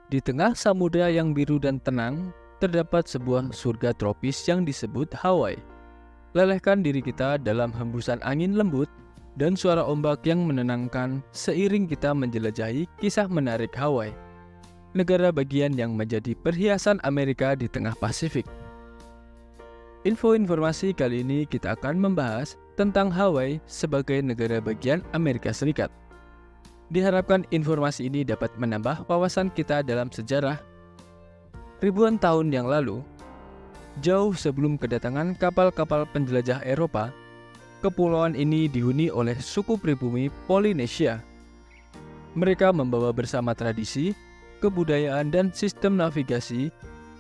Di tengah samudera yang biru dan tenang, terdapat sebuah surga tropis yang disebut Hawaii. Lelehkan diri kita dalam hembusan angin lembut dan suara ombak yang menenangkan seiring kita menjelajahi kisah menarik Hawaii, negara bagian yang menjadi perhiasan Amerika di tengah Pasifik. Informasi kali ini kita akan membahas tentang Hawaii sebagai negara bagian Amerika Serikat. Diharapkan informasi ini dapat menambah wawasan kita dalam sejarah. Ribuan tahun yang lalu, jauh sebelum kedatangan kapal-kapal penjelajah Eropa, kepulauan ini dihuni oleh suku pribumi Polinesia. Mereka membawa bersama tradisi, kebudayaan, dan sistem navigasi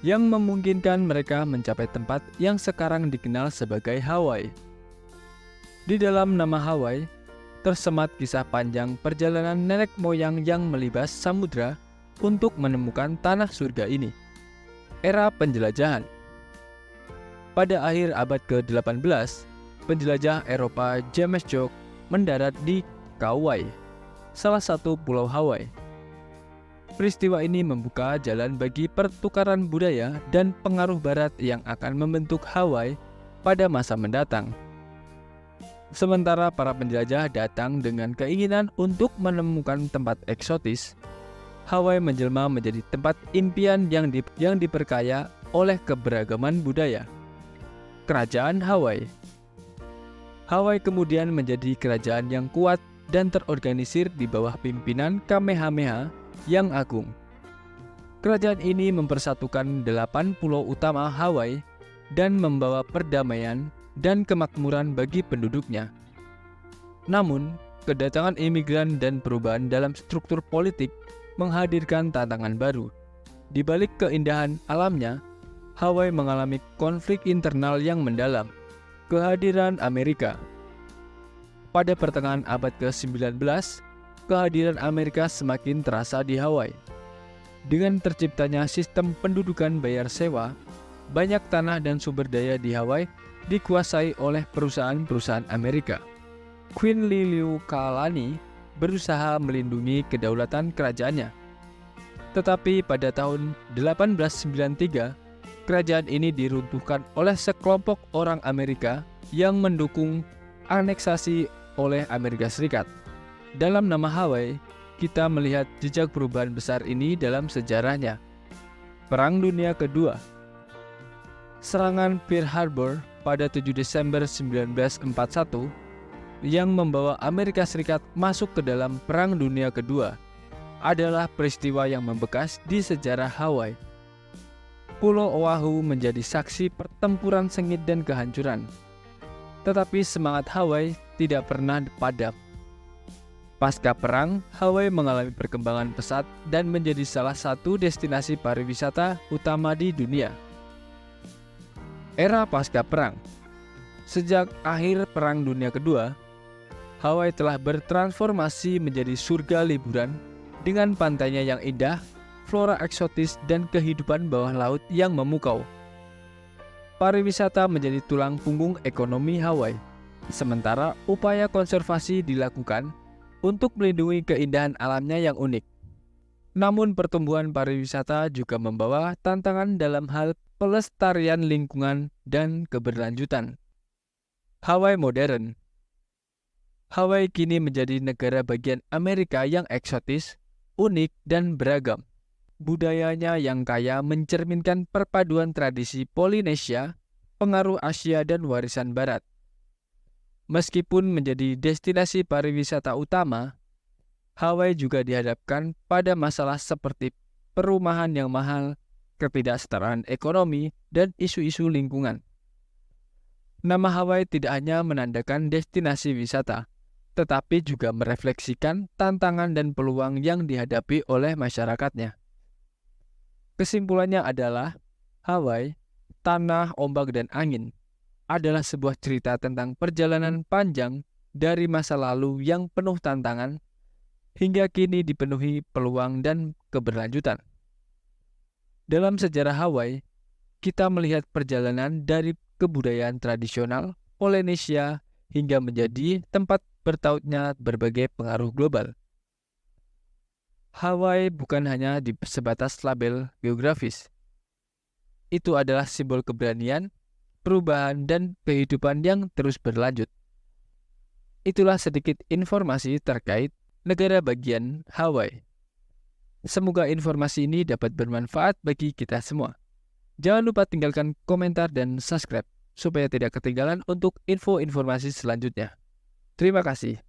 yang memungkinkan mereka mencapai tempat yang sekarang dikenal sebagai Hawaii. Di dalam nama Hawaii, tersemat kisah panjang perjalanan nenek moyang yang melibas samudra untuk menemukan tanah surga ini. Era penjelajahan. Pada akhir abad ke-18, penjelajah Eropa James Cook mendarat di Kauai, salah satu pulau Hawaii. Peristiwa ini membuka jalan bagi pertukaran budaya dan pengaruh barat yang akan membentuk Hawaii pada masa mendatang. Sementara para penjelajah datang dengan keinginan untuk menemukan tempat eksotis, Hawaii menjelma menjadi tempat impian yang diperkaya oleh keberagaman budaya. Kerajaan Hawaii. Hawaii kemudian menjadi kerajaan yang kuat dan terorganisir di bawah pimpinan Kamehameha yang agung. Kerajaan ini mempersatukan 8 pulau utama Hawaii dan membawa perdamaian dan kemakmuran bagi penduduknya. Namun, kedatangan imigran dan perubahan dalam struktur politik menghadirkan tantangan baru. Di balik keindahan alamnya, Hawaii mengalami konflik internal yang mendalam. Kehadiran Amerika. Pada pertengahan abad ke-19, kehadiran Amerika semakin terasa di Hawaii. Dengan terciptanya sistem pendudukan bayar sewa, banyak tanah dan sumber daya di Hawaii dikuasai oleh perusahaan-perusahaan Amerika. Queen Liliuokalani berusaha melindungi kedaulatan kerajaannya. Tetapi pada tahun 1893, kerajaan ini diruntuhkan oleh sekelompok orang Amerika yang mendukung aneksasi oleh Amerika Serikat. Dalam nama Hawaii, kita melihat jejak perubahan besar ini dalam sejarahnya. Perang Dunia Kedua. Serangan Pearl Harbor pada 7 Desember 1941 yang membawa Amerika Serikat masuk ke dalam Perang Dunia Kedua adalah peristiwa yang membekas di sejarah Hawaii. Pulau Oahu menjadi saksi pertempuran sengit dan kehancuran. Tetapi semangat Hawaii tidak pernah padam. Pasca perang, Hawaii mengalami perkembangan pesat dan menjadi salah satu destinasi pariwisata utama di dunia. Era pasca perang. Sejak akhir Perang Dunia Kedua, Hawaii telah bertransformasi menjadi surga liburan dengan pantainya yang indah, flora eksotis, dan kehidupan bawah laut yang memukau. Pariwisata menjadi tulang punggung ekonomi Hawaii, sementara upaya konservasi dilakukan untuk melindungi keindahan alamnya yang unik. Namun pertumbuhan pariwisata juga membawa tantangan dalam hal pelestarian lingkungan dan keberlanjutan. Hawaii modern. Hawaii kini menjadi negara bagian Amerika yang eksotis, unik, dan beragam. Budayanya yang kaya mencerminkan perpaduan tradisi Polinesia, pengaruh Asia, dan warisan Barat. Meskipun menjadi destinasi pariwisata utama, Hawaii juga dihadapkan pada masalah seperti perumahan yang mahal, ketidaksetaraan ekonomi, dan isu-isu lingkungan. Nama Hawaii tidak hanya menandakan destinasi wisata, tetapi juga merefleksikan tantangan dan peluang yang dihadapi oleh masyarakatnya. Kesimpulannya adalah, Hawaii, tanah, ombak, dan angin, adalah sebuah cerita tentang perjalanan panjang dari masa lalu yang penuh tantangan hingga kini dipenuhi peluang dan keberlanjutan. Dalam sejarah Hawaii, kita melihat perjalanan dari kebudayaan tradisional Polinesia hingga menjadi tempat bertautnya berbagai pengaruh global. Hawaii bukan hanya di sebatas label geografis. Itu adalah simbol keberanian, perubahan, dan kehidupan yang terus berlanjut. Itulah sedikit informasi terkait negara bagian Hawaii. Semoga informasi ini dapat bermanfaat bagi kita semua. Jangan lupa tinggalkan komentar dan subscribe supaya tidak ketinggalan untuk info-informasi selanjutnya. Terima kasih.